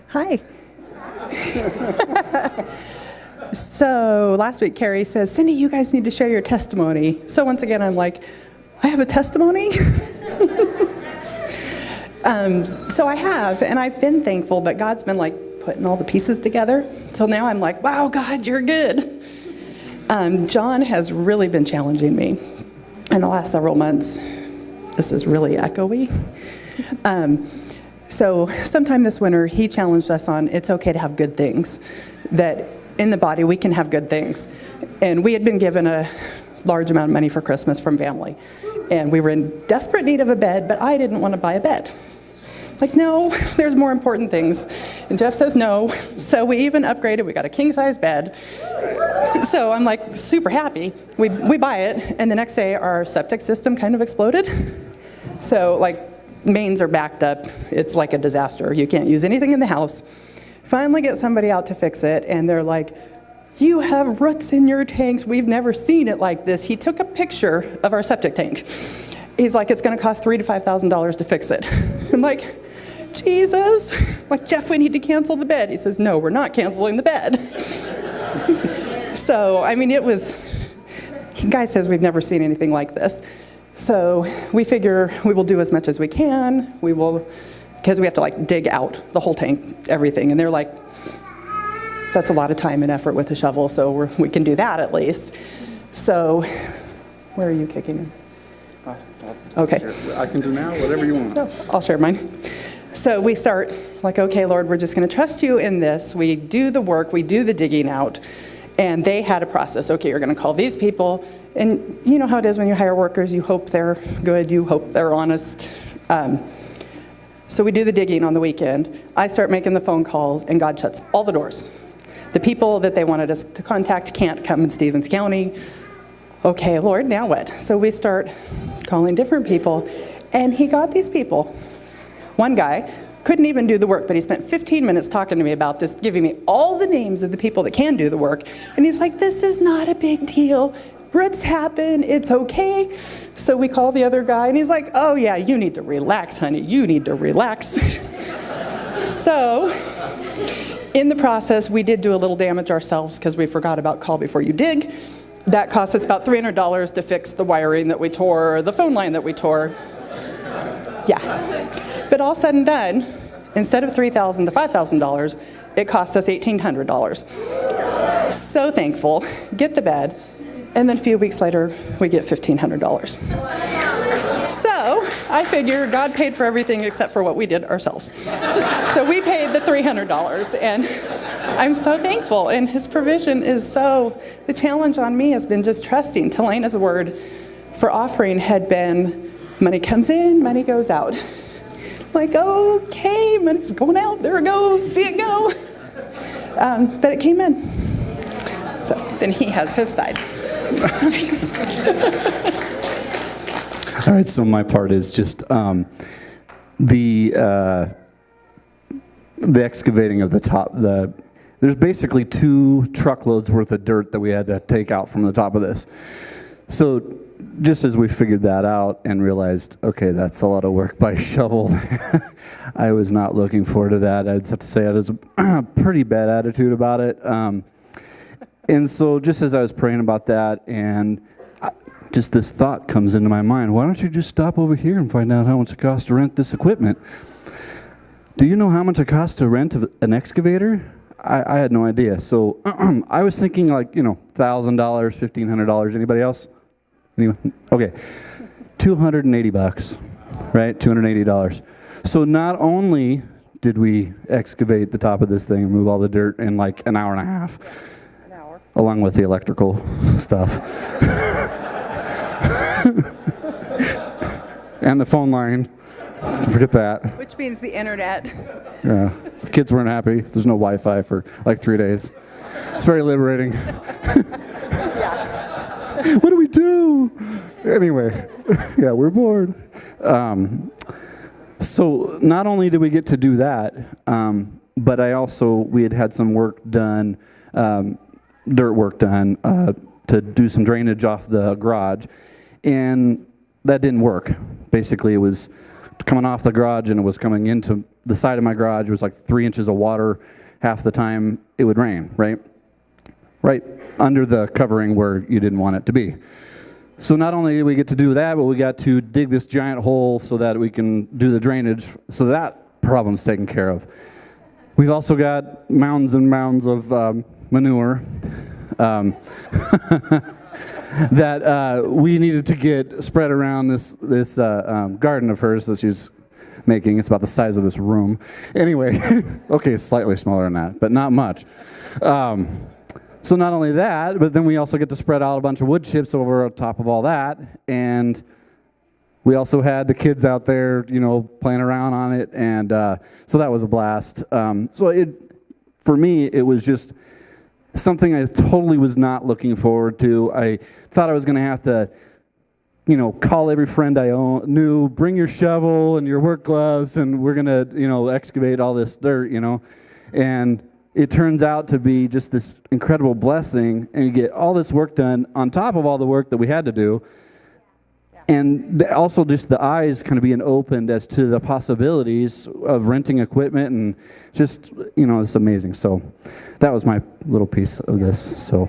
Hi. So last week, Carrie says, Cindy, you guys need to share your testimony. So once again, I'm like, I have a testimony? So I have, and I've been thankful, but God's been like putting all the pieces together. So now I'm like, wow, God, you're good. John has really been challenging me in the last several months. This is really echoey. So sometime this winter, he challenged us on it's okay to have good things, that in the body we can have good things. And we had been given a large amount of money for Christmas from family. And we were in desperate need of a bed, but I didn't want to buy a bed. Like, no, there's more important things. And Jeff says no. So we even upgraded. We got a king-size bed. So I'm like super happy. We buy it, and the next day our septic system kind of exploded. So like mains are backed up. It's like a disaster. You can't use anything in the house. Finally get somebody out to fix it, and they're like, you have roots in your tanks. We've never seen it like this. He took a picture of our septic tank. He's like, it's going to cost $3,000 to $5,000 to fix it. I'm like, Jesus. Like, Jeff, we need to cancel the bed. He says, no, we're not canceling the bed. So, I mean, the guy says we've never seen anything like this. So we figure we will do as much as we can. We will, because we have to like dig out the whole tank, everything. And they're like, that's a lot of time and effort with a shovel, so we can do that at least. So, where are you kicking in? Okay. I can do now, whatever you want. No, I'll share mine. So we start like, okay, Lord, we're just going to trust you in this. We do the work, we do the digging out, and they had a process. Okay, you're going to call these people, and you know how it is when you hire workers, you hope they're good, you hope they're honest. So we do the digging on the weekend. I start making the phone calls, and God shuts all the doors. The people that they wanted us to contact can't come in Stevens County. Okay, Lord, now what? So we start calling different people, and he got these people. One guy couldn't even do the work, but he spent 15 minutes talking to me about this, giving me all the names of the people that can do the work. And he's like, this is not a big deal. Roots happen, it's okay. So we call the other guy, and he's like, oh yeah, you need to relax, honey. You need to relax. So in the process, we did do a little damage ourselves because we forgot about call before you dig. That cost us about $300 to fix the wiring that we tore, the phone line that we tore. Yeah. But all said and done, instead of $3,000 to $5,000, it cost us $1,800. So thankful. Get the bed. And then a few weeks later, we get $1,500. So I figure God paid for everything except for what we did ourselves. So we paid the $300, and I'm so thankful. And his provision is so, the challenge on me has been just trusting. Telena's word for offering had been, money comes in, money goes out. Like, okay, money's going out, there it goes, see it go. But it came in. So then he has his side. All right, so my part is just the excavating of the top. There's basically 2 truckloads worth of dirt that we had to take out from the top of this. So just as we figured that out and realized, okay, that's a lot of work by shovel, I was not looking forward to that. I'd have to say I had a pretty bad attitude about it. And so just as I was praying about that, and just this thought comes into my mind, why don't you just stop over here and find out how much it costs to rent this equipment? Do you know how much it costs to rent an excavator? I had no idea. So I was thinking like, $1,000, $1,500. Anybody else? Anyone? Okay. $280, right? $280. So not only did we excavate the top of this thing and move all the dirt in like an hour and a half, along with the electrical stuff. And the phone line. Forget that. Which means the internet. Yeah. The kids weren't happy. There's no Wi-Fi for like 3 days. It's very liberating. Yeah. What do we do? Anyway, yeah, we're bored. So not only did we get to do that, but we had some work done, dirt work done, to do some drainage off the garage, and that didn't work. Basically, it was coming off the garage and it was coming into the side of my garage was like 3 inches of water half the time it would rain, right? Right under the covering where you didn't want it to be. So not only did we get to do that, but we got to dig this giant hole so that we can do the drainage, so that problem's taken care of. We've also got mounds and mounds of manure that we needed to get spread around this garden of hers that she's making. It's about the size of this room. Anyway, okay, it's slightly smaller than that, but not much. So not only that, but then we also get to spread out a bunch of wood chips over top of all that, and we also had the kids out there, playing around on it, and so that was a blast. For me, it was just something I totally was not looking forward to. I thought I was going to have to, call every friend I knew, bring your shovel and your work gloves, and we're going to, excavate all this dirt, and it turns out to be just this incredible blessing, and you get all this work done on top of all the work that we had to do. And also just the eyes kind of being opened as to the possibilities of renting equipment, and just, it's amazing. So that was my little piece of this. So.